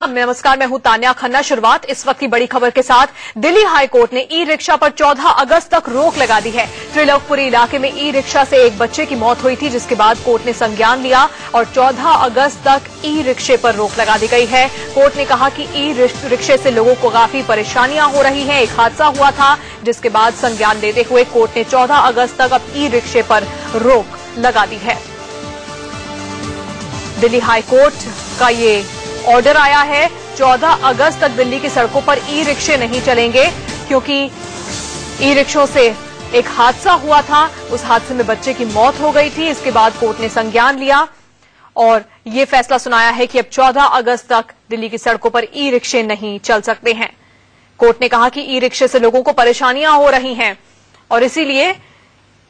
नमस्कार, मैं हूं तान्या खन्ना। शुरुआत इस वक्त की बड़ी खबर के साथ। दिल्ली हाई कोर्ट ने ई रिक्शा पर 14 अगस्त तक रोक लगा दी है। त्रिलोकपुरी इलाके में ई रिक्शा से एक बच्चे की मौत हुई थी, जिसके बाद कोर्ट ने संज्ञान लिया और 14 अगस्त तक ई रिक्शे पर रोक लगा दी गई है। कोर्ट ने कहा कि ई रिक्शे से लोगों को काफी परेशानियां हो रही हैं। एक हादसा हुआ था, जिसके बाद संज्ञान लेते हुए कोर्ट ने 14 अगस्त तक अब ई रिक्शे पर रोक लगा दी है। दिल्ली हाई कोर्ट का ये ऑर्डर आया है। 14 अगस्त तक दिल्ली की सड़कों पर ई रिक्शे नहीं चलेंगे, क्योंकि ई रिक्शों से एक हादसा हुआ था। उस हादसे में बच्चे की मौत हो गई थी। इसके बाद कोर्ट ने संज्ञान लिया और ये फैसला सुनाया है कि अब 14 अगस्त तक दिल्ली की सड़कों पर ई रिक्शे नहीं चल सकते हैं। कोर्ट ने कहा कि ई रिक्शे से लोगों को परेशानियां हो रही हैं और इसीलिए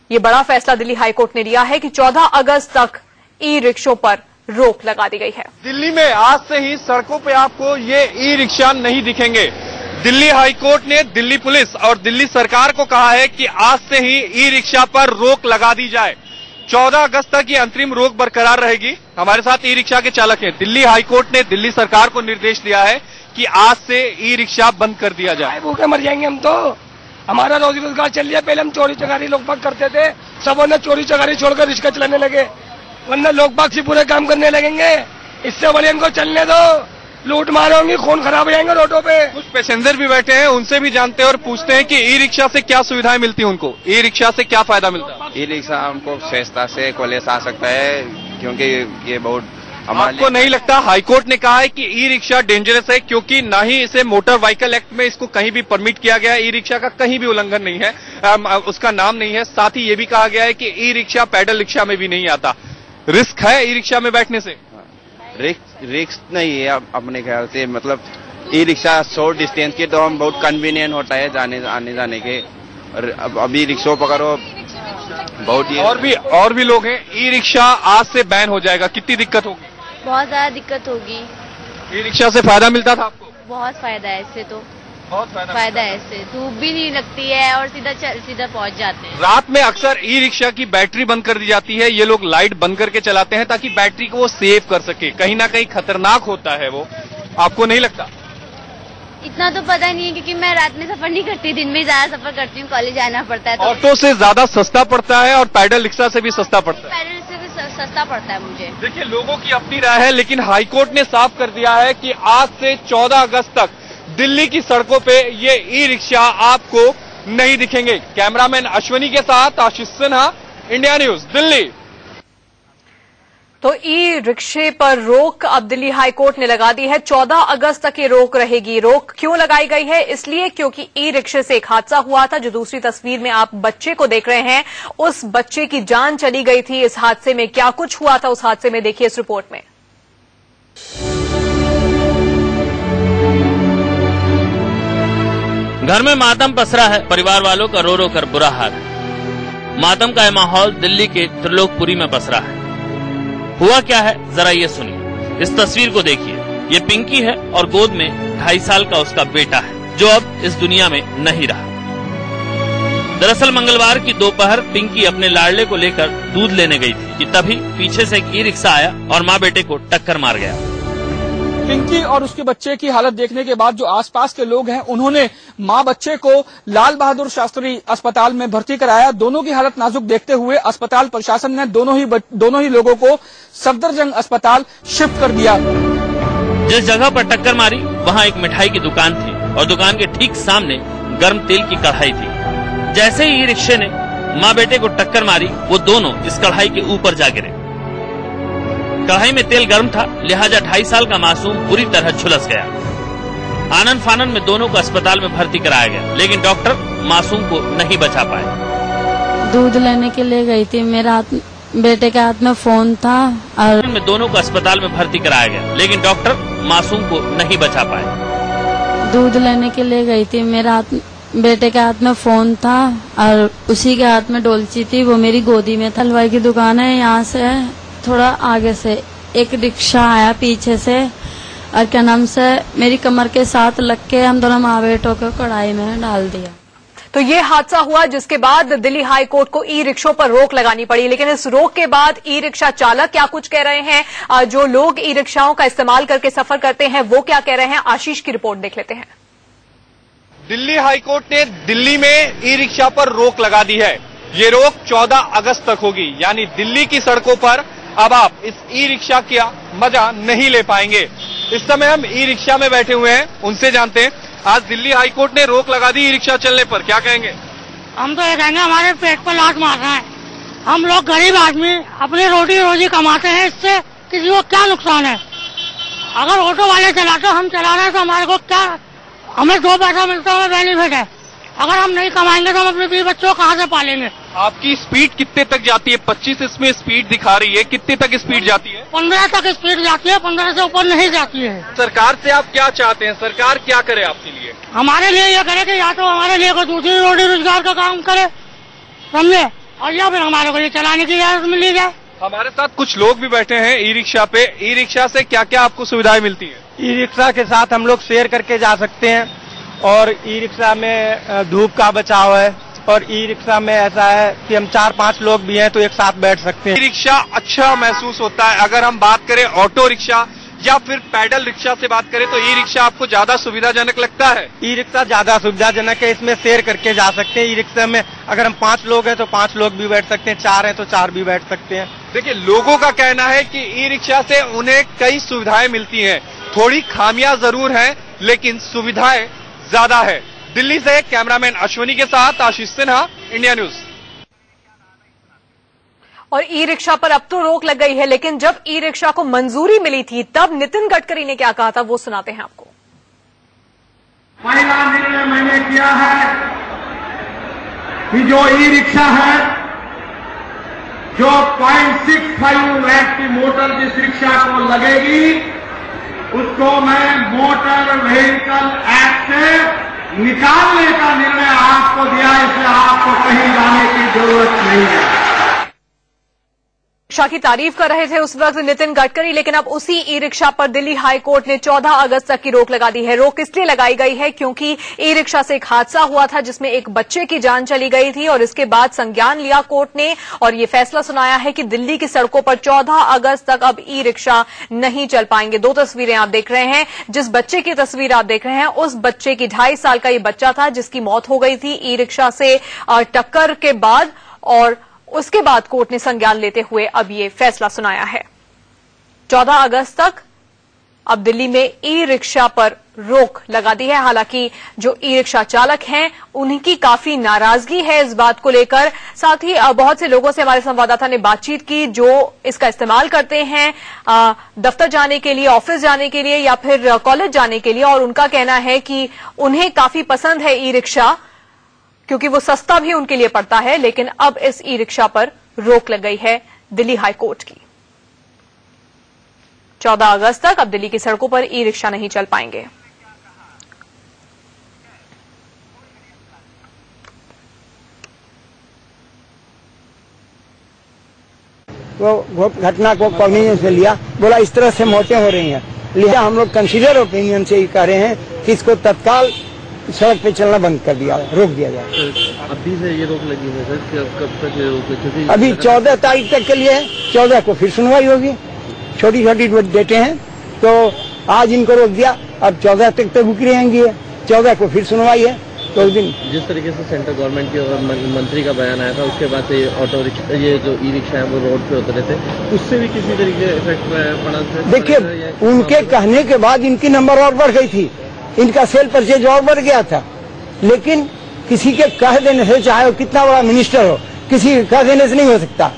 ये बड़ा फैसला दिल्ली हाईकोर्ट ने लिया है कि 14 अगस्त तक ई रिक्शों पर रोक लगा दी गई है। दिल्ली में आज से ही सड़कों पे आपको ये ई रिक्शा नहीं दिखेंगे। दिल्ली हाईकोर्ट ने दिल्ली पुलिस और दिल्ली सरकार को कहा है कि आज से ही ई रिक्शा पर रोक लगा दी जाए। 14 अगस्त तक ये अंतरिम रोक बरकरार रहेगी। हमारे साथ ई रिक्शा के चालक हैं। दिल्ली हाईकोर्ट ने दिल्ली सरकार को निर्देश दिया है कि आज से ई रिक्शा बंद कर दिया जाए। भूखे मर जाएंगे हम तो। हमारा रोजी रोजगार चल रहा है। पहले हम चोरी चकारी लोग बाग करते थे, सबों ने चोरी चकारी छोड़कर रिक्शा चलाने लगे, वरना लोग बाग से पूरे काम करने लगेंगे। इससे बड़े इनको चलने दो, लूट मार होंगी, खून खराब हो जाएंगे रोडों पे। कुछ पैसेंजर भी बैठे हैं, उनसे भी जानते हैं और पूछते हैं कि ई रिक्शा से क्या सुविधाएं मिलती हैं उनको, ई रिक्शा से क्या फायदा मिलता है। ई रिक्शा हमको सस्ता से कॉलेज आ सकता है, क्योंकि ये बहुत आपको नहीं लगता हाईकोर्ट ने कहा है कि ई रिक्शा डेंजरस है, क्योंकि ना ही इसे मोटर व्हीकल एक्ट में इसको कहीं भी परमिट किया गया है। ई रिक्शा का कहीं भी उल्लंघन नहीं है, उसका नाम नहीं है। साथ ही ये भी कहा गया है कि ई रिक्शा पैडल रिक्शा में भी नहीं आता। रिस्क है ई रिक्शा में बैठने से? रिस्क नहीं है अपने ख्याल से। मतलब ई रिक्शा शॉर्ट डिस्टेंस के तो हम बहुत कन्वीनियंट होता है आने जाने के। और अभी रिक्शा पकड़ो बहुत ही और भी लोग हैं। ई रिक्शा आज से बैन हो जाएगा, कितनी दिक्कत होगी? बहुत ज्यादा दिक्कत होगी। ई रिक्शा से फायदा मिलता था आपको? बहुत फायदा है इससे, तो बहुत फायदा है इससे। धूप भी नहीं लगती है और सीधा पहुंच जाते हैं। रात में अक्सर ई रिक्शा की बैटरी बंद कर दी जाती है। ये लोग लाइट बंद करके चलाते हैं ताकि बैटरी को वो सेव कर सके। कहीं ना कहीं खतरनाक होता है वो, आपको नहीं लगता? इतना तो पता नहीं है, क्योंकि मैं रात में सफर नहीं करती, दिन में ज्यादा सफर करती हूँ, कॉलेज जाना पड़ता है। तो ऑटो से ज्यादा सस्ता पड़ता है और पैडल रिक्शा से भी सस्ता पड़ता है। पैदल से भी सस्ता पड़ता है मुझे। देखिए, लोगों की अपनी राय है, लेकिन हाईकोर्ट ने साफ कर दिया है कि आज से 14 अगस्त तक दिल्ली की सड़कों पे ये ई रिक्शा आपको नहीं दिखेंगे। कैमरामैन अश्वनी के साथ आशीष सिन्हा, इंडिया न्यूज, दिल्ली। तो ई रिक्शे पर रोक अब दिल्ली हाईकोर्ट ने लगा दी है। 14 अगस्त तक ये रोक रहेगी। रोक क्यों लगाई गई है? इसलिए क्योंकि ई रिक्शे से एक हादसा हुआ था। जो दूसरी तस्वीर में आप बच्चे को देख रहे हैं, उस बच्चे की जान चली गई थी। इस हादसे में क्या कुछ हुआ था, उस हादसे में देखिए इस रिपोर्ट में। घर में मातम पसरा है, परिवार वालों का रो रो कर बुरा हाल है। मातम का यह माहौल दिल्ली के त्रिलोकपुरी में पसरा है। हुआ क्या है, जरा ये सुनिए। इस तस्वीर को देखिए। ये पिंकी है और गोद में 2.5 साल का उसका बेटा है, जो अब इस दुनिया में नहीं रहा। दरअसल मंगलवार की दोपहर पिंकी अपने लाडले को लेकर दूध लेने गई थी कि तभी पीछे से एक ई रिक्शा आया और माँ बेटे को टक्कर मार गया। पिंकी और उसके बच्चे की हालत देखने के बाद जो आसपास के लोग हैं, उन्होंने मां बच्चे को लाल बहादुर शास्त्री अस्पताल में भर्ती कराया। दोनों की हालत नाजुक देखते हुए अस्पताल प्रशासन ने दोनों ही लोगों को सफदरजंग अस्पताल शिफ्ट कर दिया। जिस जगह पर टक्कर मारी वहां एक मिठाई की दुकान थी और दुकान के ठीक सामने गर्म तेल की कढ़ाई थी। जैसे ही ई रिक्शे ने माँ बेटे को टक्कर मारी, वो दोनों इस कढ़ाई के ऊपर जा गिरे। कढ़ाई में तेल गर्म था, लिहाजा 2.5 साल का मासूम पूरी तरह झुलस गया। आनन फानन में दोनों को अस्पताल में भर्ती कराया गया, लेकिन डॉक्टर मासूम को नहीं बचा पाए। दूध लेने के लिए गई थी, मेरा बेटे के हाथ में फोन था और दोनों को अस्पताल में भर्ती कराया गया, लेकिन डॉक्टर मासूम को नहीं बचा पाए। दूध लेने के लिए गई थी, मेरा बेटे के हाथ में फोन था और उसी के हाथ में डोलची थी, वो मेरी गोदी में था। हलवाई की दुकान है, यहाँ से थोड़ा आगे से एक रिक्शा आया पीछे से और क्या नाम से मेरी कमर के साथ लग के हम दोनों माँ बेटों को कढ़ाई में डाल दिया। तो ये हादसा हुआ जिसके बाद दिल्ली हाई कोर्ट को ई रिक्शों पर रोक लगानी पड़ी। लेकिन इस रोक के बाद ई रिक्शा चालक क्या कुछ कह रहे हैं, जो लोग ई रिक्शाओं का इस्तेमाल करके सफर करते हैं वो क्या कह रहे हैं, आशीष की रिपोर्ट देख लेते हैं। दिल्ली हाई कोर्ट ने दिल्ली में ई रिक्शा पर रोक लगा दी है। ये रोक 14 अगस्त तक होगी, यानी दिल्ली की सड़कों पर अब आप इस ई रिक्शा का मजा नहीं ले पाएंगे। इस समय हम ई रिक्शा में बैठे हुए हैं, उनसे जानते हैं। आज दिल्ली हाई कोर्ट ने रोक लगा दी ई रिक्शा चलने पर, क्या कहेंगे? हम तो ये कहेंगे हमारे पेट पर लात मार रहा है। हम लोग गरीब आदमी अपनी रोटी रोजी कमाते हैं, इससे किसी को क्या नुकसान है? अगर ऑटो वाले चलाते हम चला रहे हैं तो हमारे को क्या, हमें 2 पैसा मिलता है, बेनिफिट है। अगर हम नहीं कमाएंगे तो हम अपने 20 बच्चों को कहाँ से पालेंगे? आपकी स्पीड कितने तक जाती है? 25 इसमें स्पीड दिखा रही है, कितने तक स्पीड जाती है? 15 तक स्पीड जाती है, 15 से ऊपर नहीं जाती है। सरकार से आप क्या चाहते हैं? सरकार क्या करे आपके लिए? हमारे लिए ये करे कि या तो हमारे लिए कोई दूसरी रोटी रोजगार का काम करे, समझे, और या फिर हमारे को ये चलाने की इजाजत मिली जाए। हमारे साथ कुछ लोग भी बैठे हैं ई रिक्शा पे। ई रिक्शा से क्या क्या आपको सुविधाएं मिलती है? ई रिक्शा के साथ हम लोग शेयर करके जा सकते हैं, और ई रिक्शा में धूप का बचाव है, और ई रिक्शा में ऐसा है कि हम 4-5 लोग भी हैं तो एक साथ बैठ सकते हैं। ई रिक्शा अच्छा महसूस होता है। अगर हम बात करें ऑटो रिक्शा या फिर पैडल रिक्शा से बात करें तो ई रिक्शा आपको ज्यादा सुविधाजनक लगता है? ई रिक्शा ज्यादा सुविधाजनक है, इसमें शेयर करके जा सकते हैं। ई रिक्शा में अगर हम 5 लोग हैं तो 5 लोग भी बैठ सकते हैं, 4 हैं तो 4 भी बैठ सकते हैं। देखिए, लोगों का कहना है कि ई रिक्शा से उन्हें कई सुविधाएं मिलती हैं, थोड़ी खामियां जरूर हैं लेकिन सुविधाएं ज्यादा है। दिल्ली से कैमरामैन अश्वनी के साथ आशीष सिन्हा, इंडिया न्यूज। और ई रिक्शा पर अब तो रोक लग गई है, लेकिन जब ई रिक्शा को मंजूरी मिली थी तब नितिन गडकरी ने क्या कहा था वो सुनाते हैं आपको। पहला निर्णय मैंने किया है कि जो ई रिक्शा है, जो 0.65 लाख की मोटर जिस रिक्शा को लगेगी उसको मैं मोटर व्हीकल एक्ट से निकालने का निर्णय आपको दिया। इससे आपको कहीं जाने की जरूरत नहीं है। रिक्शा की तारीफ कर रहे थे उस वक्त नितिन गडकरी, लेकिन अब उसी ई रिक्शा पर दिल्ली हाई कोर्ट ने 14 अगस्त तक की रोक लगा दी है। रोक इसलिए लगाई गई है क्योंकि ई रिक्शा से एक हादसा हुआ था जिसमें एक बच्चे की जान चली गई थी, और इसके बाद संज्ञान लिया कोर्ट ने और ये फैसला सुनाया है कि दिल्ली की सड़कों पर 14 अगस्त तक अब ई रिक्शा नहीं चल पाएंगे। 2 तस्वीरें आप देख रहे हैं। जिस बच्चे की तस्वीर आप देख रहे हैं उस बच्चे की 2.5 साल का ये बच्चा था जिसकी मौत हो गई थी ई रिक्शा से टक्कर के बाद, और उसके बाद कोर्ट ने संज्ञान लेते हुए अब ये फैसला सुनाया है। 14 अगस्त तक अब दिल्ली में ई रिक्शा पर रोक लगा दी है। हालांकि जो ई रिक्शा चालक हैं उनकी काफी नाराजगी है इस बात को लेकर। साथ ही बहुत से लोगों से हमारे संवाददाता ने बातचीत की जो इसका इस्तेमाल करते हैं दफ्तर जाने के लिए, ऑफिस जाने के लिए या फिर कॉलेज जाने के लिए, और उनका कहना है कि उन्हें काफी पसंद है ई रिक्शा क्योंकि वो सस्ता भी उनके लिए पड़ता है। लेकिन अब इस ई रिक्शा पर रोक लग गई है दिल्ली हाई कोर्ट की। 14 अगस्त तक अब दिल्ली की सड़कों पर ई रिक्शा नहीं चल पाएंगे। वो घटना को कॉग्निजेंस से लिया, बोला इस तरह से मौतें हो रही हैं, लिहाजा हम लोग कंसीडर ओपिनियन से ही कह रहे हैं कि इसको तत्काल सड़क पे चलना बंद कर दिया, रोक दिया जाए। अभी से ये रोक लगी है सर, कब तक ये रोक? अभी 14 तारीख तक के लिए, 14 को फिर सुनवाई होगी। छोटी छोटी डेटें हैं तो आज इनको रोक दिया, अब 14 तक तो रुकी रहेंगी, 14 को फिर सुनवाई है। तो उस दिन जिस तरीके से सेंट्रल गवर्नमेंट के मंत्री का बयान आया था उसके बाद से ऑटो रिक्शा, ये जो ई रिक्शा है वो रोड पे उतरे थे, उससे भी किसी तरीके इफेक्ट पड़ा? देखिए, उनके कहने के बाद इनकी नंबर और बढ़ गई थी, इनका सेल परचेज और बढ़ गया था। लेकिन किसी के कह देने से, चाहे वो कितना बड़ा मिनिस्टर हो, किसी के कह देने से नहीं हो सकता।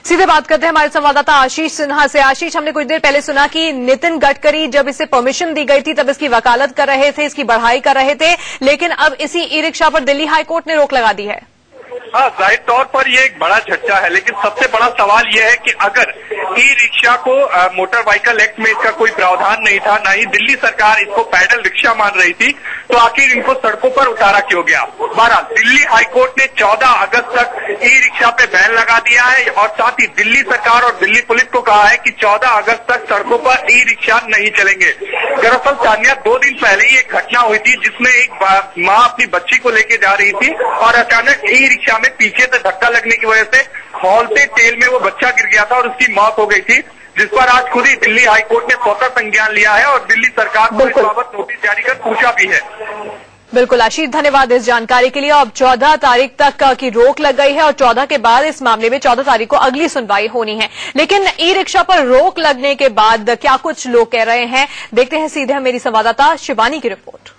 सीधे बात करते हैं हमारे संवाददाता आशीष सिन्हा से। आशीष, हमने कुछ देर पहले सुना कि नितिन गडकरी जब इसे परमिशन दी गई थी तब इसकी वकालत कर रहे थे, इसकी बढ़ाई कर रहे थे, लेकिन अब इसी ई रिक्शा पर दिल्ली हाई कोर्ट ने रोक लगा दी है। हाँ, जाहिर तौर पर ये एक बड़ा झटका है, लेकिन सबसे बड़ा सवाल ये है कि अगर ई रिक्शा को मोटर व्हीकल एक्ट में इसका कोई प्रावधान नहीं था, ना ही दिल्ली सरकार इसको पैडल रिक्शा मान रही थी, तो आखिर इनको सड़कों पर उतारा क्यों गया। बहरहाल दिल्ली हाईकोर्ट ने 14 अगस्त तक ई रिक्शा पे बैन लगा दिया है और साथ ही दिल्ली सरकार और दिल्ली पुलिस को कहा है कि 14 अगस्त तक सड़कों पर ई रिक्शा नहीं चलेंगे। दरअसल तानिया 2 दिन पहले ही एक घटना हुई थी जिसमें एक माँ अपनी बच्ची को लेके जा रही थी और अचानक ई रिक्शा में पीछे से धक्का लगने की वजह से खौलते तेल में वो बच्चा गिर गया था और उसकी मौत हो गई थी, जिस पर आज खुद ही दिल्ली हाईकोर्ट ने स्वतः संज्ञान लिया है और दिल्ली सरकार को इस बाबत नोटिस जारी कर पूछा भी है। बिल्कुल आशीष, धन्यवाद इस जानकारी के लिए। अब 14 तारीख तक की रोक लग गई है और 14 के बाद इस मामले में 14 तारीख को अगली सुनवाई होनी है। लेकिन ई रिक्शा पर रोक लगने के बाद क्या कुछ लोग कह रहे हैं, देखते हैं सीधे मेरी संवाददाता शिवानी की रिपोर्ट।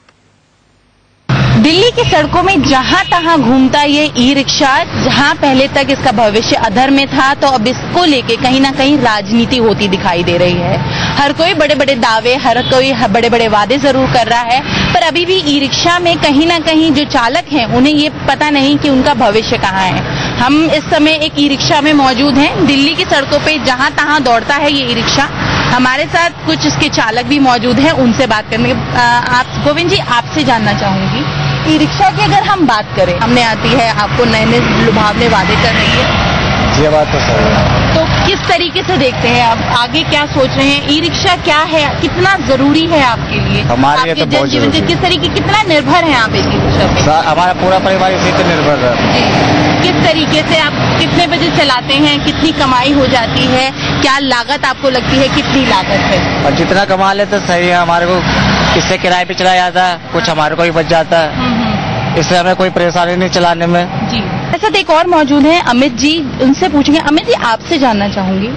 दिल्ली की सड़कों में जहां तहां घूमता ये ई रिक्शा, जहां पहले तक इसका भविष्य अधर में था, तो अब इसको लेके कहीं ना कहीं राजनीति होती दिखाई दे रही है। हर कोई बड़े बड़े दावे, हर कोई बड़े बड़े वादे जरूर कर रहा है, पर अभी भी ई रिक्शा में कहीं ना कहीं जो चालक हैं उन्हें ये पता नहीं कि उनका भविष्य कहाँ है। हम इस समय एक ई रिक्शा में मौजूद हैं। दिल्ली की सड़कों पे जहां तहां दौड़ता है ये ई रिक्शा। हमारे साथ कुछ इसके चालक भी मौजूद हैं, उनसे बात करने। आप गोविंद जी, आपसे जानना चाहूंगी, ई रिक्शा की अगर हम बात करें, हमने आती है, आपको नए नए लुभावने वादे कर रही है, ये बात तो सही है। तो किस तरीके से देखते हैं आप, आगे क्या सोच रहे हैं? ई रिक्शा क्या है, कितना जरूरी है आपके लिए, हमारे लिए तो बहुत जीवन से किस तरीके, कितना निर्भर है आप इस ई रिक्शा पे? हमारा पूरा परिवार इसी पे निर्भर है। किस तरीके से आप कितने बजे चलाते हैं, कितनी कमाई हो जाती है, क्या लागत आपको लगती है, कितनी लागत है? और जितना कमा लेते सही है, हमारे को इससे किराए पे चला जाता है, कुछ हमारे को ही बच जाता है, इससे हमें कोई परेशानी नहीं चलाने में जी। ऐसा एक और मौजूद है अमित जी, उनसे पूछेंगे। अमित जी, आपसे जानना चाहूंगी,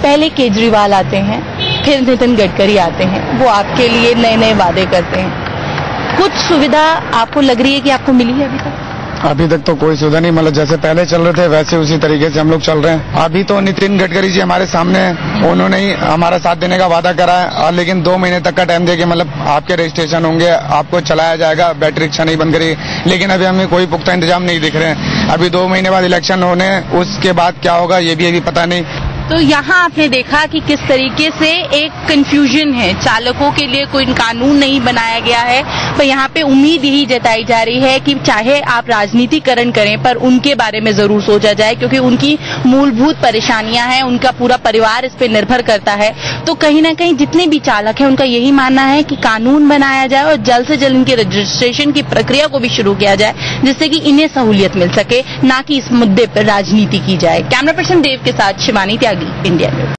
पहले केजरीवाल आते हैं, फिर नितिन गडकरी आते हैं, वो आपके लिए नए नए वादे करते हैं, कुछ सुविधा आपको लग रही है कि आपको मिली है अभी तक? अभी तक तो कोई सुविधा नहीं, मतलब जैसे पहले चल रहे थे वैसे उसी तरीके से हम लोग चल रहे हैं। अभी तो नितिन गडकरी जी हमारे सामने हैं, उन्होंने ही हमारा साथ देने का वादा करा है, और लेकिन 2 महीने तक का टाइम देके मतलब आपके रजिस्ट्रेशन होंगे, आपको चलाया जाएगा, बैटरी रिक्शा नहीं बंद करेगी। लेकिन अभी हमें कोई पुख्ता इंतजाम नहीं दिख रहे हैं। अभी 2 महीने बाद इलेक्शन होने, उसके बाद क्या होगा ये भी अभी पता नहीं। तो यहाँ आपने देखा कि किस तरीके से एक कंफ्यूजन है, चालकों के लिए कोई कानून नहीं बनाया गया है, पर यहाँ पे उम्मीद यही जताई जा रही है कि चाहे आप राजनीतिकरण करें पर उनके बारे में जरूर सोचा जाए, क्योंकि उनकी मूलभूत परेशानियां हैं, उनका पूरा परिवार इस पे निर्भर करता है। तो कहीं ना कहीं जितने भी चालक हैं उनका यही मानना है कि कानून बनाया जाए और जल्द से जल्द इनके रजिस्ट्रेशन की प्रक्रिया को भी शुरू किया जाए, जिससे कि इन्हें सहूलियत मिल सके, ना कि इस मुद्दे पर राजनीति की जाए। कैमरा पर्सन देव के साथ शिवानी त्यागी, इंडिया न्यूज।